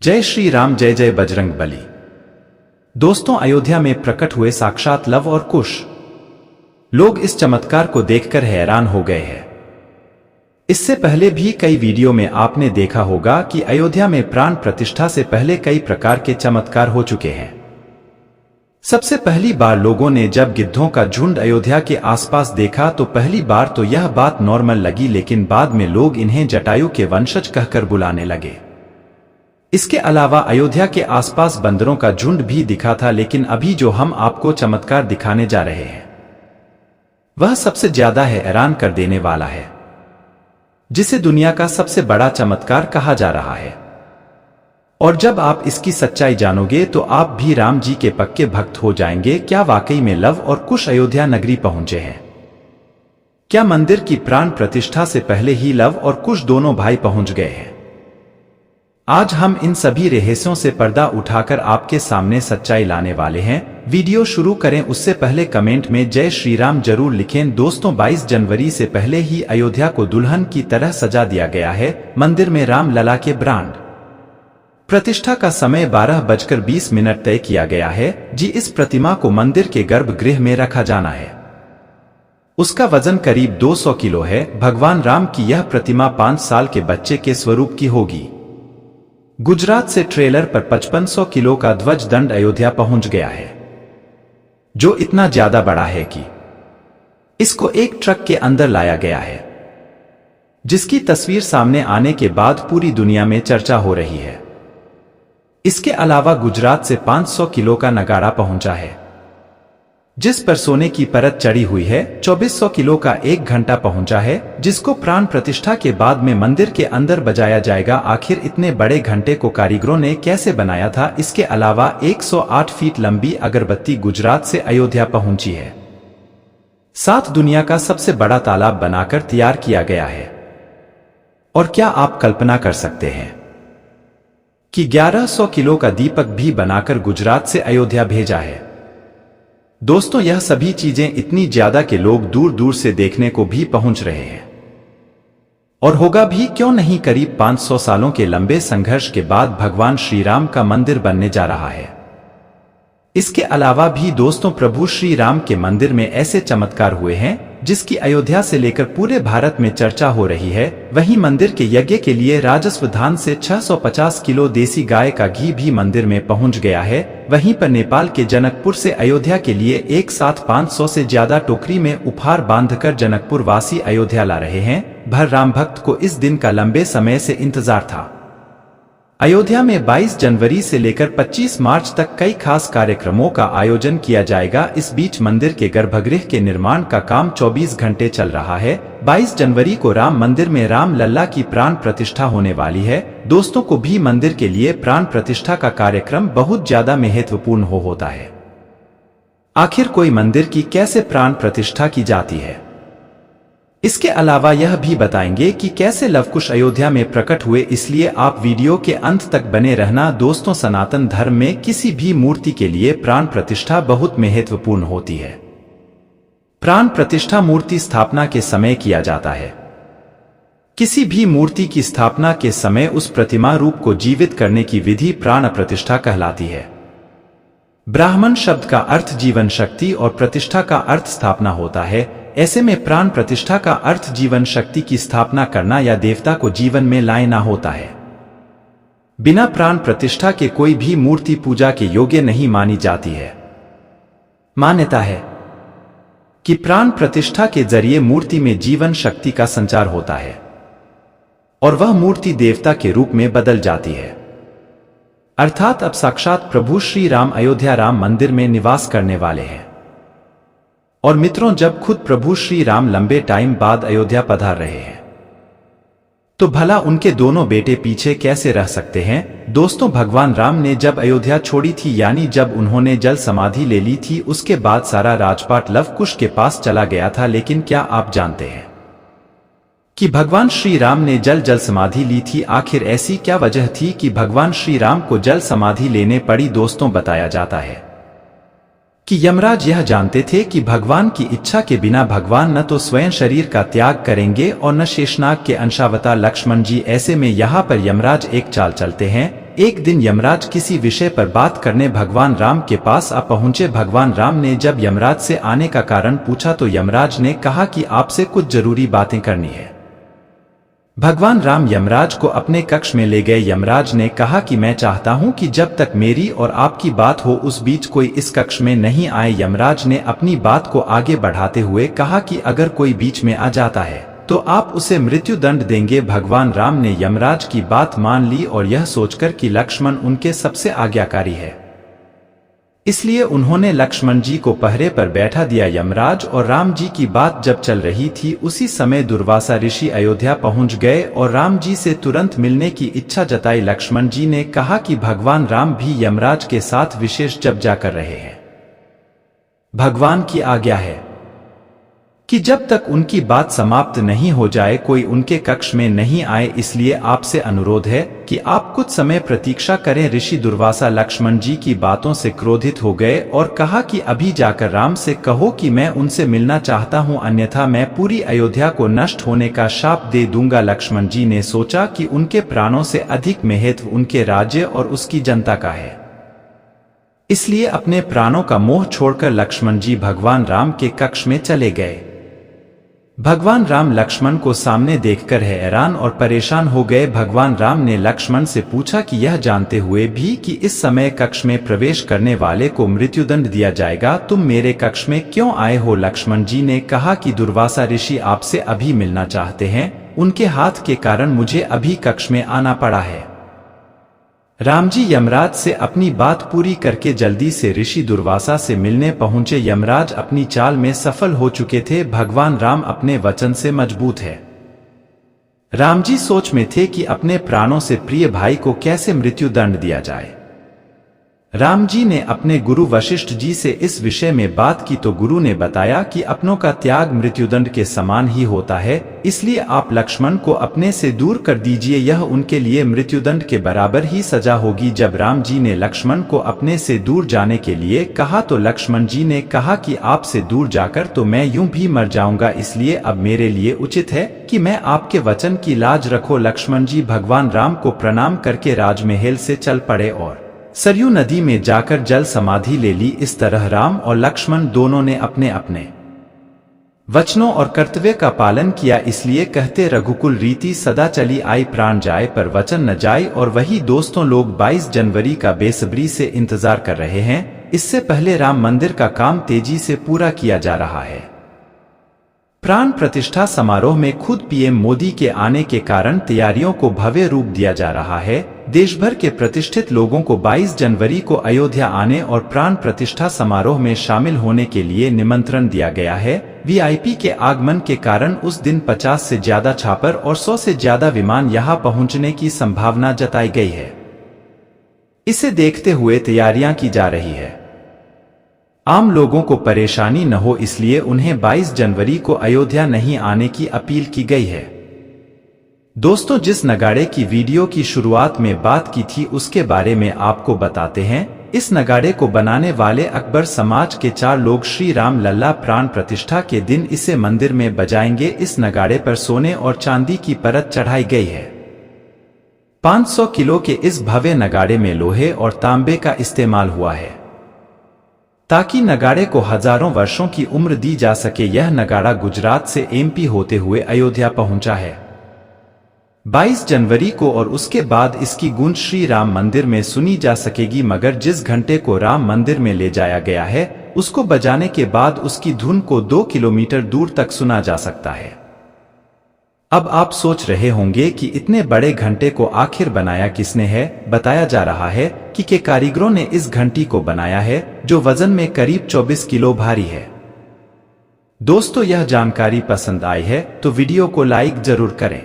जय श्री राम, जय जय बजरंग बली। दोस्तों, अयोध्या में प्रकट हुए साक्षात लव और कुश। लोग इस चमत्कार को देखकर हैरान हो गए हैं। इससे पहले भी कई वीडियो में आपने देखा होगा कि अयोध्या में प्राण प्रतिष्ठा से पहले कई प्रकार के चमत्कार हो चुके हैं। सबसे पहली बार लोगों ने जब गिद्धों का झुंड अयोध्या के आसपास देखा तो पहली बार तो यह बात नॉर्मल लगी, लेकिन बाद में लोग इन्हें जटायु के वंशज कहकर बुलाने लगे। इसके अलावा अयोध्या के आसपास बंदरों का झुंड भी दिखा था, लेकिन अभी जो हम आपको चमत्कार दिखाने जा रहे हैं वह सबसे ज्यादा हैरान कर देने वाला है, जिसे दुनिया का सबसे बड़ा चमत्कार कहा जा रहा है। और जब आप इसकी सच्चाई जानोगे तो आप भी राम जी के पक्के भक्त हो जाएंगे। क्या वाकई में लव और कुश अयोध्या नगरी पहुंचे हैं? क्या मंदिर की प्राण प्रतिष्ठा से पहले ही लव और कुश दोनों भाई पहुंच गए हैं? आज हम इन सभी रहस्यों से पर्दा उठाकर आपके सामने सच्चाई लाने वाले हैं। वीडियो शुरू करें उससे पहले कमेंट में जय श्री राम जरूर लिखें। दोस्तों, 22 जनवरी से पहले ही अयोध्या को दुल्हन की तरह सजा दिया गया है। मंदिर में राम लला के ब्रांड प्रतिष्ठा का समय 12:20 तय किया गया है। इस प्रतिमा को मंदिर के गर्भगृह में रखा जाना है। उसका वजन करीब 200 किलो है। भगवान राम की यह प्रतिमा 5 साल के बच्चे के स्वरूप की होगी। गुजरात से ट्रेलर पर 5500 किलो का ध्वज दंड अयोध्या पहुंच गया है, जो इतना ज्यादा बड़ा है कि इसको एक ट्रक के अंदर लाया गया है, जिसकी तस्वीर सामने आने के बाद पूरी दुनिया में चर्चा हो रही है। इसके अलावा गुजरात से 500 किलो का नगाड़ा पहुंचा है, जिस पर सोने की परत चढ़ी हुई है। 2400 किलो का 1 घंटा पहुंचा है, जिसको प्राण प्रतिष्ठा के बाद में मंदिर के अंदर बजाया जाएगा। आखिर इतने बड़े घंटे को कारीगरों ने कैसे बनाया था? इसके अलावा 108 फीट लंबी अगरबत्ती गुजरात से अयोध्या पहुंची है। 7 दुनिया का सबसे बड़ा तालाब बनाकर तैयार किया गया है। और क्या आप कल्पना कर सकते हैं कि 1100 किलो का दीपक भी बनाकर गुजरात से अयोध्या भेजा है। दोस्तों, यह सभी चीजें इतनी ज्यादा कि लोग दूर दूर से देखने को भी पहुंच रहे हैं। और होगा भी क्यों नहीं, करीब 500 सालों के लंबे संघर्ष के बाद भगवान श्री राम का मंदिर बनने जा रहा है। इसके अलावा भी दोस्तों, प्रभु श्री राम के मंदिर में ऐसे चमत्कार हुए हैं जिसकी अयोध्या से लेकर पूरे भारत में चर्चा हो रही है। वहीं मंदिर के यज्ञ के लिए राजस्व दान से 650 किलो देसी गाय का घी भी मंदिर में पहुंच गया है। वहीं पर नेपाल के जनकपुर से अयोध्या के लिए एक साथ 500 से ज्यादा टोकरी में उपहार बांधकर जनकपुर वासी अयोध्या ला रहे हैं। भर राम भक्त को इस दिन का लंबे समय से इंतजार था। अयोध्या में 22 जनवरी से लेकर 25 मार्च तक कई खास कार्यक्रमों का आयोजन किया जाएगा। इस बीच मंदिर के गर्भगृह के निर्माण का काम 24 घंटे चल रहा है। 22 जनवरी को राम मंदिर में राम लल्ला की प्राण प्रतिष्ठा होने वाली है। दोस्तों को भी मंदिर के लिए प्राण प्रतिष्ठा का कार्यक्रम बहुत ज्यादा महत्वपूर्ण होता है। आखिर कोई मंदिर की कैसे प्राण प्रतिष्ठा की जाती है? इसके अलावा यह भी बताएंगे कि कैसे लवकुश अयोध्या में प्रकट हुए, इसलिए आप वीडियो के अंत तक बने रहना। दोस्तों, सनातन धर्म में किसी भी मूर्ति के लिए प्राण प्रतिष्ठा बहुत महत्वपूर्ण होती है। प्राण प्रतिष्ठा मूर्ति स्थापना के समय किया जाता है। किसी भी मूर्ति की स्थापना के समय उस प्रतिमा रूप को जीवित करने की विधि प्राण प्रतिष्ठा कहलाती है। ब्राह्मण शब्द का अर्थ जीवन शक्ति और प्रतिष्ठा का अर्थ स्थापना होता है। ऐसे में प्राण प्रतिष्ठा का अर्थ जीवन शक्ति की स्थापना करना या देवता को जीवन में लाना होता है। बिना प्राण प्रतिष्ठा के कोई भी मूर्ति पूजा के योग्य नहीं मानी जाती है। मान्यता है कि प्राण प्रतिष्ठा के जरिए मूर्ति में जीवन शक्ति का संचार होता है और वह मूर्ति देवता के रूप में बदल जाती है। अर्थात अब साक्षात प्रभु श्री राम अयोध्या राम मंदिर में निवास करने वाले हैं। और मित्रों, जब खुद प्रभु श्री राम लंबे टाइम बाद अयोध्या पधार रहे हैं तो भला उनके दोनों बेटे पीछे कैसे रह सकते हैं? दोस्तों, भगवान राम ने जब अयोध्या छोड़ी थी, यानी जब उन्होंने जल समाधि ले ली थी, उसके बाद सारा राजपाट लवकुश के पास चला गया था। लेकिन क्या आप जानते हैं कि भगवान श्री राम ने जल समाधि ली थी? आखिर ऐसी क्या वजह थी कि भगवान श्री राम को जल समाधि लेने पड़ी? दोस्तों, बताया जाता है कि यमराज यह जानते थे कि भगवान की इच्छा के बिना भगवान न तो स्वयं शरीर का त्याग करेंगे और न शेषनाग के अंशावतार लक्ष्मण जी। ऐसे में यहाँ पर यमराज एक चाल चलते हैं। एक दिन यमराज किसी विषय पर बात करने भगवान राम के पास आ पहुंचे। भगवान राम ने जब यमराज से आने का कारण पूछा तो यमराज ने कहा कि आपसे कुछ जरूरी बातें करनी है। भगवान राम यमराज को अपने कक्ष में ले गए। यमराज ने कहा कि मैं चाहता हूं कि जब तक मेरी और आपकी बात हो उस बीच कोई इस कक्ष में नहीं आए। यमराज ने अपनी बात को आगे बढ़ाते हुए कहा कि अगर कोई बीच में आ जाता है तो आप उसे मृत्यु दंड देंगे। भगवान राम ने यमराज की बात मान ली और यह सोचकर कि लक्ष्मण उनके सबसे आज्ञाकारी है, इसलिए उन्होंने लक्ष्मण जी को पहरे पर बैठा दिया। यमराज और राम जी की बात जब चल रही थी उसी समय दुर्वासा ऋषि अयोध्या पहुंच गए और राम जी से तुरंत मिलने की इच्छा जताई। लक्ष्मण जी ने कहा कि भगवान राम भी यमराज के साथ विशेष चर्चा कर रहे हैं। भगवान की आज्ञा है कि जब तक उनकी बात समाप्त नहीं हो जाए कोई उनके कक्ष में नहीं आए, इसलिए आपसे अनुरोध है कि आप कुछ समय प्रतीक्षा करें। ऋषि दुर्वासा लक्ष्मण जी की बातों से क्रोधित हो गए और कहा कि अभी जाकर राम से कहो कि मैं उनसे मिलना चाहता हूं, अन्यथा मैं पूरी अयोध्या को नष्ट होने का शाप दे दूंगा। लक्ष्मण जी ने सोचा कि उनके प्राणों से अधिक महत्व उनके राज्य और उसकी जनता का है, इसलिए अपने प्राणों का मोह छोड़कर लक्ष्मण जी भगवान राम के कक्ष में चले गए। भगवान राम लक्ष्मण को सामने देखकर हैरान और परेशान हो गए। भगवान राम ने लक्ष्मण से पूछा कि यह जानते हुए भी कि इस समय कक्ष में प्रवेश करने वाले को मृत्युदंड दिया जाएगा, तुम मेरे कक्ष में क्यों आए हो? लक्ष्मण जी ने कहा कि दुर्वासा ऋषि आपसे अभी मिलना चाहते हैं, उनके हाथ के कारण मुझे अभी कक्ष में आना पड़ा है। राम जी यमराज से अपनी बात पूरी करके जल्दी से ऋषि दुर्वासा से मिलने पहुंचे। यमराज अपनी चाल में सफल हो चुके थे। भगवान राम अपने वचन से मजबूत है। राम जी सोच में थे कि अपने प्राणों से प्रिय भाई को कैसे मृत्यु दंड दिया जाए। राम जी ने अपने गुरु वशिष्ठ जी से इस विषय में बात की तो गुरु ने बताया कि अपनों का त्याग मृत्युदंड के समान ही होता है, इसलिए आप लक्ष्मण को अपने से दूर कर दीजिए, यह उनके लिए मृत्युदंड के बराबर ही सजा होगी। जब राम जी ने लक्ष्मण को अपने से दूर जाने के लिए कहा तो लक्ष्मण जी ने कहा कि आपसे दूर जाकर तो मैं यूं भी मर जाऊंगा, इसलिए अब मेरे लिए उचित है कि मैं आपके वचन की लाज रखो। लक्ष्मण जी भगवान राम को प्रणाम करके राजमहल से चल पड़े और सरयू नदी में जाकर जल समाधि ले ली। इस तरह राम और लक्ष्मण दोनों ने अपने अपने वचनों और कर्तव्य का पालन किया, इसलिए कहते रघुकुल रीति सदा चली आई, प्राण जाए पर वचन न जाए। और वही दोस्तों लोग 22 जनवरी का बेसब्री से इंतजार कर रहे हैं। इससे पहले राम मंदिर का काम तेजी से पूरा किया जा रहा है। प्राण प्रतिष्ठा समारोह में खुद पीएम मोदी के आने के कारण तैयारियों को भव्य रूप दिया जा रहा है। देश भर के प्रतिष्ठित लोगों को 22 जनवरी को अयोध्या आने और प्राण प्रतिष्ठा समारोह में शामिल होने के लिए निमंत्रण दिया गया है। वीआईपी के आगमन के कारण उस दिन 50 से ज्यादा छापर और 100 से ज्यादा विमान यहां पहुंचने की संभावना जताई गई है। इसे देखते हुए तैयारियां की जा रही है। आम लोगों को परेशानी न हो इसलिए उन्हें 22 जनवरी को अयोध्या नहीं आने की अपील की गई है। दोस्तों, जिस नगाड़े की वीडियो की शुरुआत में बात की थी उसके बारे में आपको बताते हैं। इस नगाड़े को बनाने वाले अकबर समाज के 4 लोग श्री राम लल्ला प्राण प्रतिष्ठा के दिन इसे मंदिर में बजाएंगे। इस नगाड़े पर सोने और चांदी की परत चढ़ाई गई है। 500 किलो के इस भव्य नगाड़े में लोहे और तांबे का इस्तेमाल हुआ है ताकि नगाड़े को हजारों वर्षों की उम्र दी जा सके। यह नगाड़ा गुजरात से एमपी होते हुए अयोध्या पहुंचा है 22 जनवरी को और उसके बाद इसकी गूंज श्री राम मंदिर में सुनी जा सकेगी। मगर जिस घंटे को राम मंदिर में ले जाया गया है उसको बजाने के बाद उसकी धुन को 2 किलोमीटर दूर तक सुना जा सकता है। अब आप सोच रहे होंगे कि इतने बड़े घंटे को आखिर बनाया किसने है। बताया जा रहा है कि कारीगरों ने इस घंटी को बनाया है जो वजन में करीब 24 किलो भारी है। दोस्तों, यह जानकारी पसंद आई है तो वीडियो को लाइक जरूर करें।